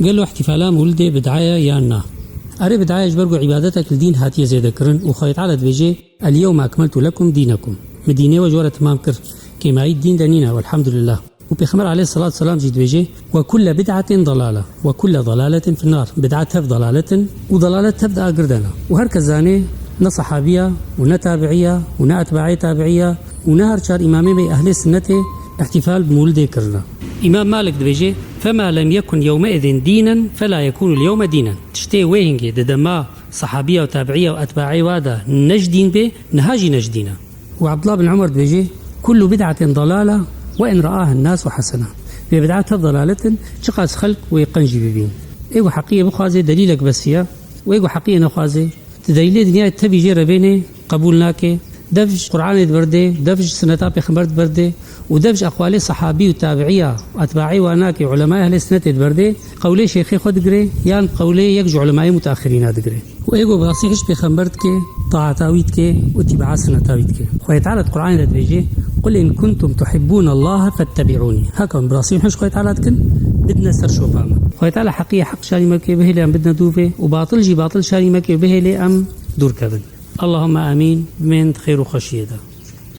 قال له احتفالها مولدة بدعاية يانا أري بدعاية جبرقوا عبادتك الدين هاتي زي ذكرن وخيط على بيجي اليوم أكملت لكم دينكم مدينة وجورة تمام كر كما الدين دنينا والحمد لله. وبيخمر عليه الصلاة والسلام جيد بيجي وكل بدعة ضلالة وكل ضلالة في النار. بدعتها في ضلالة وضلالتها في قردنا. وهركزاني نصحابية ونتابعية ونأتباعي تابعية ونهر شار إمامي بي أهل السنة احتفال بمولد كرنا. إمام مالك دبيجي فما لم يكن يومئذ دينا فلا يكون اليوم دينا. تشتي ويهنجي ددما صحابية وتابعية وأتباعي وادا نجدين به نهاجي نجدينا. وعبد الله بن عمر دبيجي كل بدعة ضلالة وإن رآها الناس حسنة. بدعتها ضلالة شقاس خلق ويقنجي ببين. إيقو حقيقة بخوازي دليلك بس فيها وإيقو حقيقة نخوازي تدليل دنيا تبي جرى بيني قبولناك دفج قرآن برده دفج سنة بخبرت برده ودفج أقوال صحابي وتابعية أتباعي وأناك علماء أهل السنة برده قولي شيخي خد قري يعني قولي يكج علماء متأخرين هدقري وإيقو بغصيحش بخبرتك طاعتاويتك واتباع سنتاويتك ويتعالى القرآن ده بيجي قل إن كنتم تحبون الله فاتبعوني هكذا براسيحش خويت علاتكن بدنا سرشو فاهمة خويت على حقيقة حق شاني مكي به لأم بدنا دوفه وباطل جي باطل شاني مكي به لأم دور كذن. اللهم آمين من خير وخشية.